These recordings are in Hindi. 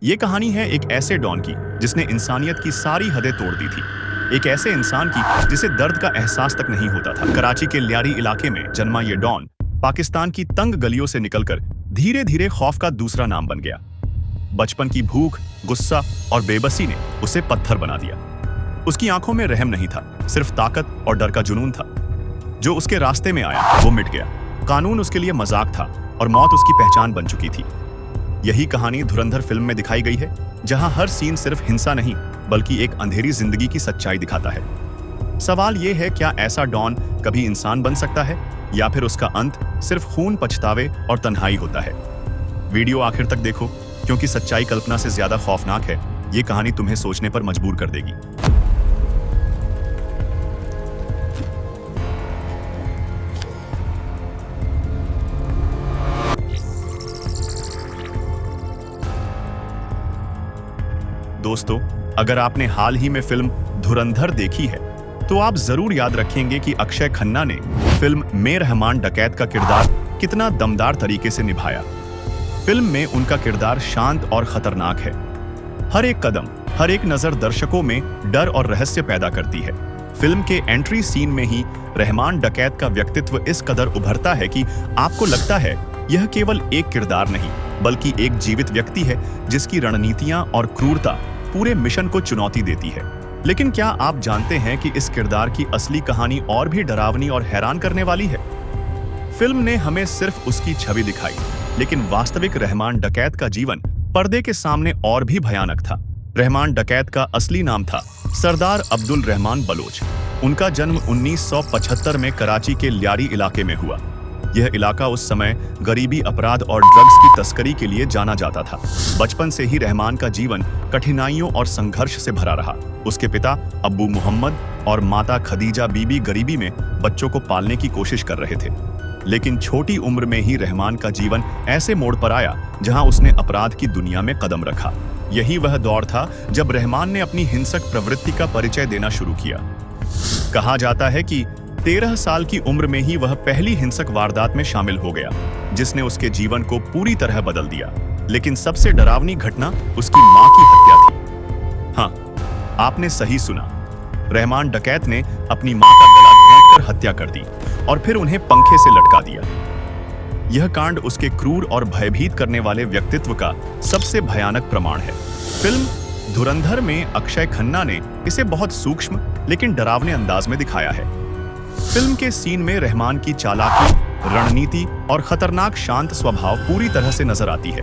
ये कहानी है एक ऐसे डॉन की जिसने इंसानियत की सारी हदें तोड़ दी थी। एक ऐसे इंसान की जिसे दर्द का एहसास तक नहीं होता था। कराची के लियारी इलाके में जन्मा ये डॉन पाकिस्तान की तंग गलियों से निकलकर धीरे धीरे खौफ का दूसरा नाम बन गया। बचपन की भूख, गुस्सा और बेबसी ने उसे पत्थर बना दिया। उसकी आंखों में रहम नहीं था, सिर्फ ताकत और डर का जुनून था। जो उसके रास्ते में आया वो मिट गया। कानून उसके लिए मजाक था और मौत उसकी पहचान बन चुकी थी। यही कहानी धुरंधर फिल्म में दिखाई गई है, जहां हर सीन सिर्फ हिंसा नहीं बल्कि एक अंधेरी जिंदगी की सच्चाई दिखाता है। सवाल यह है, क्या ऐसा डॉन कभी इंसान बन सकता है या फिर उसका अंत सिर्फ खून, पछतावे और तन्हाई होता है? वीडियो आखिर तक देखो, क्योंकि सच्चाई कल्पना से ज्यादा खौफनाक है। ये कहानी तुम्हें सोचने पर मजबूर कर देगी। दोस्तों, अगर आपने हाल ही में फिल्म धुरंधर देखी है तो आप जरूर याद रखेंगे कि अक्षय खन्ना ने फिल्म में रहमान डकैत का किरदार कितना दमदार तरीके से निभाया। फिल्म में उनका किरदार शांत और खतरनाक है। हर एक कदम, हर एक नजर दर्शकों में डर और रहस्य पैदा करती है। फिल्म के एंट्री सीन में ही रहमान डकैत का व्यक्तित्व इस कदर उभरता है कि आपको लगता है यह केवल एक किरदार नहीं बल्कि एक जीवित व्यक्ति है जिसकी रणनीतियां और क्रूरता पूरे मिशन को चुनौती देती है। लेकिन क्या आप जानते हैं कि इस किरदार की असली कहानी और भी डरावनी और हैरान करने वाली है? फिल्म ने हमें सिर्फ उसकी छवि दिखाई, लेकिन वास्तविक रहमान डकैत का जीवन पर्दे के सामने और भी भयानक था। रहमान डकैत का असली नाम था सरदार अब्दुल रहमान बलोच। उनका जन्म 1975 में कराची के लियारी इलाके में हुआ। यह इलाका उस समय गरीबी, अपराध और ड्रग्स की तस्करी के लिए जाना जाता था। बचपन से ही रहमान का जीवन कठिनाइयों और संघर्ष से भरा रहा। उसके पिता अब्बू मोहम्मद और माता खदीजा बीबी गरीबी में बच्चों को पालने की कोशिश कर रहे थे। लेकिन छोटी उम्र में ही रहमान का जीवन ऐसे मोड़ पर आया जहां उसने अपराध की दुनिया में कदम रखा। यही वह दौर था जब रहमान ने अपनी हिंसक प्रवृत्ति का परिचय देना शुरू किया। कहा जाता है कि 13 साल की उम्र में ही वह पहली हिंसक वारदात में शामिल हो गया, जिसने उसके जीवन को पूरी तरह बदल दिया। लेकिन सबसे डरावनी घटना उसकी मां की हत्या थी। हाँ, आपने सही सुना। रहमान डकैत ने अपनी मां का गला घोंटकर हत्या कर दी और फिर उन्हें पंखे से लटका दिया। यह कांड उसके क्रूर और भयभीत करने वाले व्यक्तित्व का सबसे भयानक प्रमाण है। फिल्म धुरंधर में अक्षय खन्ना ने इसे बहुत सूक्ष्म लेकिन डरावने अंदाज में दिखाया है। फिल्म के सीन में रहमान की चालाकी, रणनीति और खतरनाक शांत स्वभाव पूरी तरह से नजर आती है।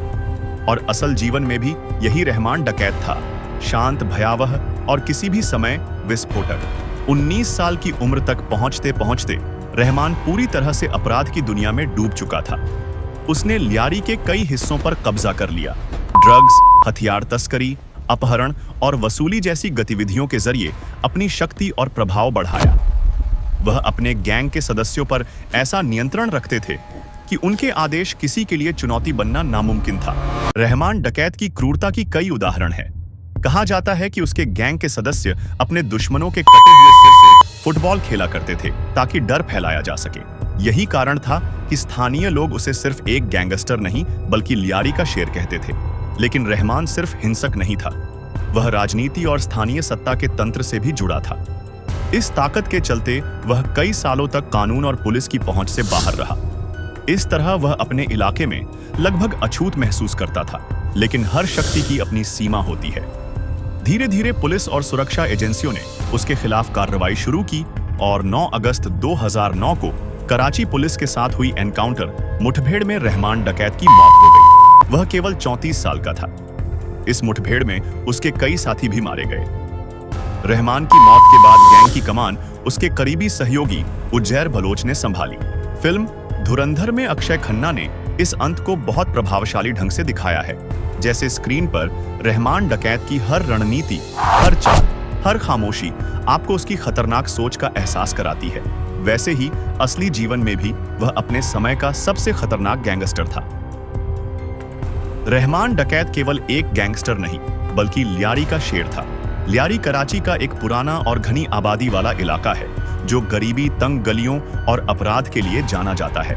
और असल जीवन में भी यही रहमान डकैत था, शांत, भयावह और किसी भी समय विस्फोटक। 19 साल की उम्र तक पहुंचते पहुंचते रहमान पूरी तरह से अपराध की दुनिया में डूब चुका था। उसने लियारी के कई हिस्सों पर कब्जा कर लिया। ड्रग्स, हथियार तस्करी, अपहरण और वसूली जैसी गतिविधियों के जरिए अपनी शक्ति और प्रभाव बढ़ाया। वह अपने गैंग के सदस्यों पर ऐसा नियंत्रण रखते थे कि उनके आदेश किसी के लिए चुनौती बनना नामुमकिन था। रहमान डकैत की क्रूरता की कई उदाहरण हैं। कहा जाता है कि उसके गैंग के सदस्य अपने दुश्मनों के कटे हुए सिर से फुटबॉल खेला करते थे ताकि डर फैलाया जा सके। यही कारण था कि स्थानीय लोग उसे सिर्फ एक गैंगस्टर नहीं बल्कि लियारी का शेर कहते थे। लेकिन रहमान सिर्फ हिंसक नहीं था, वह राजनीति और स्थानीय सत्ता के तंत्र से भी जुड़ा था। इस ताकत के चलते वह कई सालों तक कानून और पुलिस की पहुंच से बाहर रहा। इस तरह वह अपने इलाके में लगभग अछूत महसूस करता था। लेकिन हर शक्ति की अपनी सीमा होती है। धीरे धीरे पुलिस और सुरक्षा एजेंसियों ने उसके खिलाफ कार्रवाई शुरू की और 9 अगस्त 2009 को कराची पुलिस के साथ हुई एनकाउंटर मुठभेड़ में रहमान डकैत की मौत हो गई। वह केवल 34 साल का था। इस मुठभेड़ में उसके कई साथी भी मारे गए। रहमान की मौत के बाद गैंग की कमान उसके करीबी सहयोगी उज्जैर बलोच ने संभाली। फिल्म धुरंधर में अक्षय खन्ना ने इस अंत को बहुत प्रभावशाली ढंग से दिखाया है। जैसे स्क्रीन पर रहमान डकैत की हर रणनीति, हर चाल, हर खामोशी आपको उसकी खतरनाक सोच का एहसास कराती है, वैसे ही असली जीवन में भी वह अपने समय का सबसे खतरनाक गैंगस्टर था। रहमान डकैत केवल एक गैंगस्टर नहीं बल्कि लियारी का शेर था। लियारी कराची का एक पुराना और घनी आबादी वाला इलाका है जो गरीबी, तंग गलियों और अपराध के लिए जाना जाता है।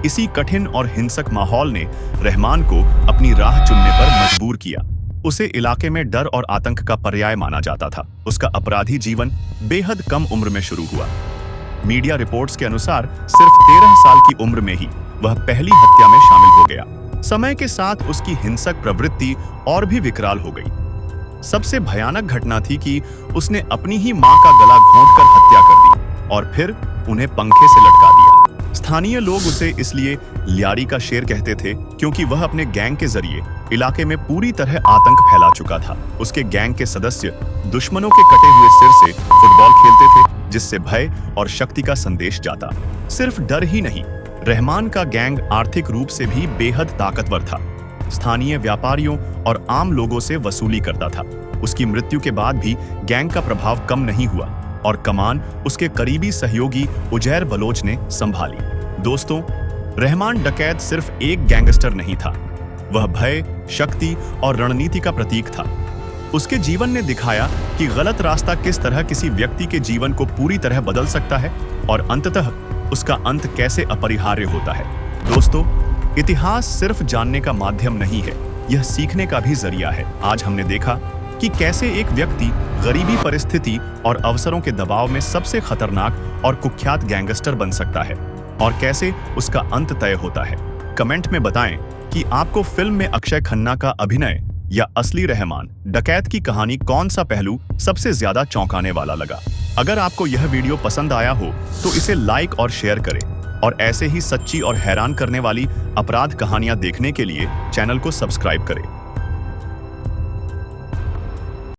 इसी कठिन और हिंसक माहौल ने रहमान को अपनी राह चुनने पर मजबूर किया। उसे इलाके में डर और आतंक का पर्याय माना जाता था। उसका अपराधी जीवन बेहद कम उम्र में शुरू हुआ। मीडिया रिपोर्ट्स के अनुसार सिर्फ 13 साल की उम्र में ही वह पहली हत्या में शामिल हो गया। समय के साथ उसकी हिंसक प्रवृत्ति और भी विकराल हो गई। सबसे भयानक घटना थी कि उसने अपनी ही मां का गला घोंटकर हत्या कर दी और फिर उन्हें पंखे से लटका दिया। स्थानीय लोग उसे इसलिए ल्यारी का शेर कहते थे क्योंकि वह अपने गैंग के जरिए इलाके में पूरी तरह आतंक फैला चुका था। उसके गैंग के सदस्य दुश्मनों के कटे हुए सिर से फुटबॉल खेलते थे, जिससे भय और शक्ति का संदेश जाता। सिर्फ डर ही नहीं, रहमान का गैंग आर्थिक रूप से भी बेहद ताकतवर था। स्थानीय व्यापारियों और आम लोगों से वसूली करता था। उसकी मृत्यु के बाद भी गैंग का प्रभाव कम नहीं हुआ और कमान उसके करीबी सहयोगी उजैर बलोच ने संभाली। दोस्तों, रहमान डकैत सिर्फ एक गैंगस्टर नहीं था, वह भय, शक्ति और रणनीति का प्रतीक था। उसके जीवन ने दिखाया कि गलत रास्ता किस तरह किसी व्यक्ति के जीवन को पूरी तरह बदल सकता है और अंततः उसका अंत कैसे अपरिहार्य होता है। दोस्तों, इतिहास सिर्फ जानने का माध्यम नहीं है, यह सीखने का भी जरिया है। आज हमने देखा कि कैसे एक व्यक्ति गरीबी परिस्थिति और अवसरों के दबाव में सबसे खतरनाक और कुख्यात गैंगस्टर बन सकता है और कैसे उसका अंत तय होता है। कमेंट में बताएं कि आपको फिल्म में अक्षय खन्ना का अभिनय या असली रहमान डकैत की कहानी कौन सा पहलू सबसे ज्यादा चौंकाने वाला लगा। अगर आपको यह वीडियो पसंद आया हो तो इसे लाइक और शेयर करें और ऐसे ही सच्ची और हैरान करने वाली अपराध कहानियां देखने के लिए चैनल को सब्सक्राइब करें।